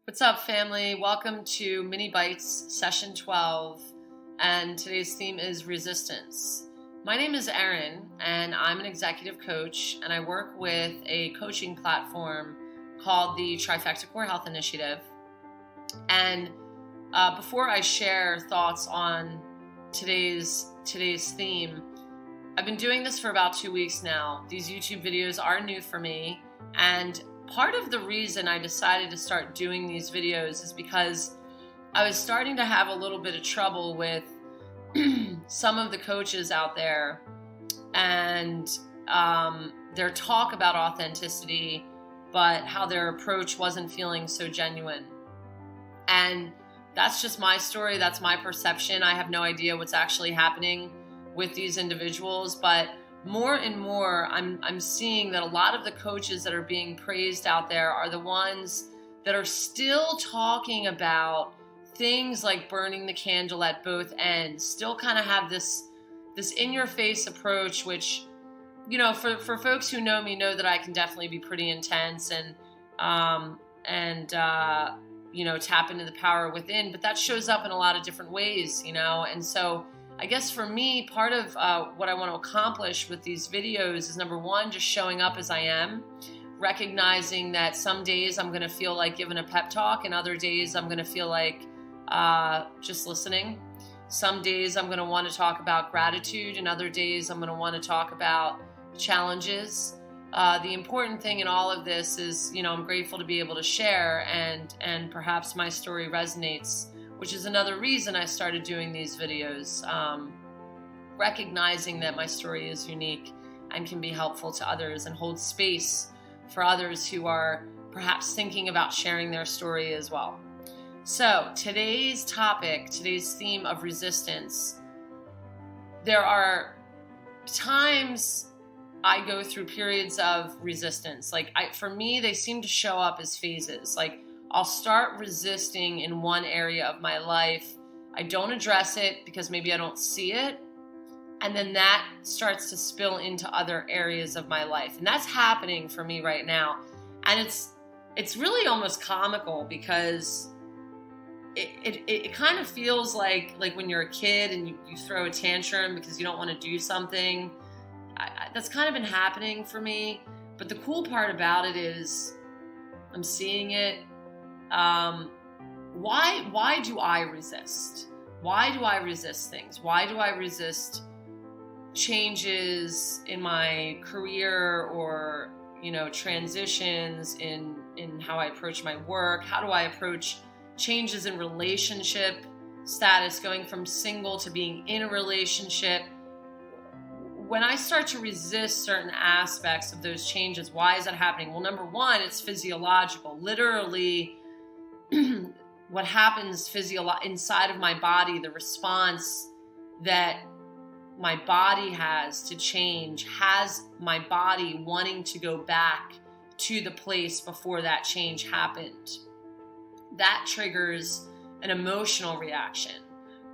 What's up, family? Welcome to Mini-bytes session 12, and today's theme is resistance. My name is Erin, and I'm an executive coach, and I work with a coaching platform called the Trifecta Core Health Initiative. And before I share thoughts on today's theme, I've been doing this for about 2 weeks now. These YouTube videos are new for me, and part of the reason I decided to start doing these videos is because I was starting to have a little bit of trouble with some of the coaches out there and their talk about authenticity, but how their approach wasn't feeling so genuine. And that's just my story. That's my perception. I have no idea what's actually happening with these individuals, but more and more, I'm seeing that a lot of the coaches that are being praised out there are the ones that are still talking about things like burning the candle at both ends, still kind of have this in-your-face approach, which, you know, for folks who know me know that I can definitely be pretty intense and you know, tap into the power within, but that shows up in a lot of different ways, you know, and so I guess for me, part of what I want to accomplish with these videos is, number one, just showing up as I am, recognizing that some days I'm going to feel like giving a pep talk, and other days I'm going to feel like just listening. Some days I'm going to want to talk about gratitude, and other days I'm going to want to talk about challenges. The important thing in all of this is, you know, I'm grateful to be able to share, and perhaps my story resonates, which is another reason I started doing these videos, recognizing that my story is unique and can be helpful to others and hold space for others who are perhaps thinking about sharing their story as well. So today's topic, today's theme of resistance, there are times I go through periods of resistance. For me, they seem to show up as phases. Like, I'll start resisting in one area of my life. I don't address it because maybe I don't see it. And then that starts to spill into other areas of my life. And that's happening for me right now. And it's really almost comical because it kind of feels like when you're a kid and you throw a tantrum because you don't want to do something. That's kind of been happening for me. But the cool part about it is I'm seeing it. Why do I resist? Why do I resist things? Why do I resist changes in my career or, you know, transitions in how I approach my work? How do I approach changes in relationship status, going from single to being in a relationship? When I start to resist certain aspects of those changes, why is that happening? Well, number one, it's physiological. Literally, what happens inside of my body, the response that my body has to change, has my body wanting to go back to the place before that change happened. That triggers an emotional reaction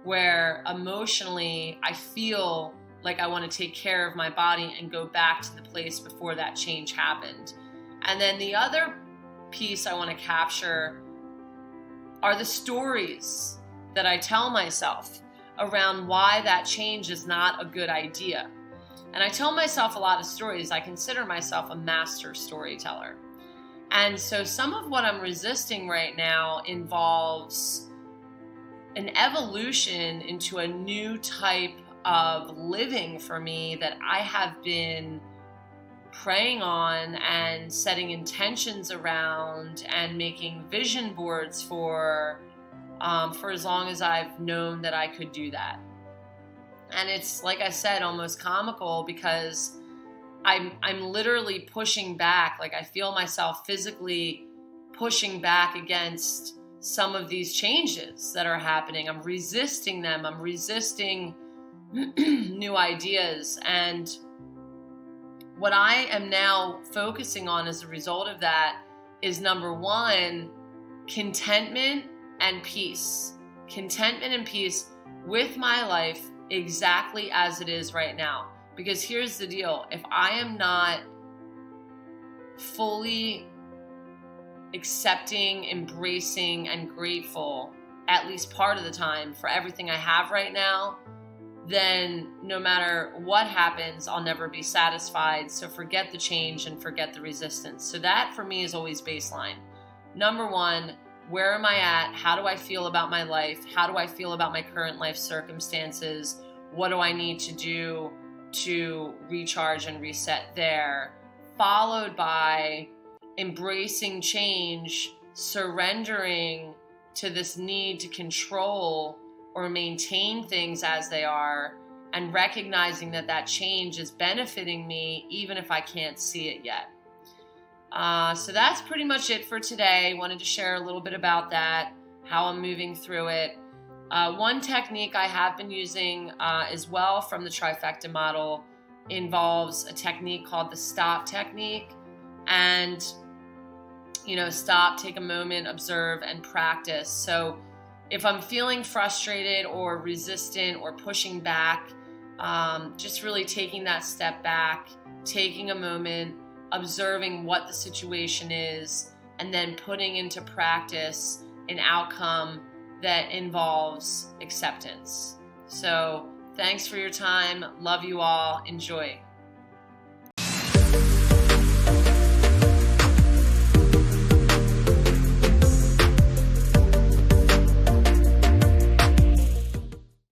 where emotionally I feel like I want to take care of my body and go back to the place before that change happened. And then the other piece I want to capture are the stories that I tell myself around why that change is not a good idea. And I tell myself a lot of stories. I consider myself a master storyteller. And so some of what I'm resisting right now involves an evolution into a new type of living for me that I have been praying on and setting intentions around and making vision boards for as long as I've known that I could do that. And it's, like I said, almost comical because I'm literally pushing back. Like, I feel myself physically pushing back against some of these changes that are happening. I'm resisting them. I'm resisting new ideas. And what I am now focusing on as a result of that is, number one, contentment and peace. Contentment and peace with my life exactly as it is right now. Because here's the deal. If I am not fully accepting, embracing, and grateful at least part of the time for everything I have right now, then no matter what happens, I'll never be satisfied. So forget the change and forget the resistance. So that for me is always baseline. Number one, where am I at? How do I feel about my life? How do I feel about my current life circumstances? What do I need to do to recharge and reset there? Followed by embracing change, surrendering to this need to control or maintain things as they are, and recognizing that that change is benefiting me even if I can't see it yet. So that's pretty much it for today. Wanted to share a little bit about that, how I'm moving through it. One technique I have been using as well from the trifecta model involves a technique called the stop technique. And, stop, take a moment, observe, and practice. So if I'm feeling frustrated or resistant or pushing back, just really taking that step back, taking a moment, observing what the situation is, and then putting into practice an outcome that involves acceptance. So thanks for your time. Love you all. Enjoy.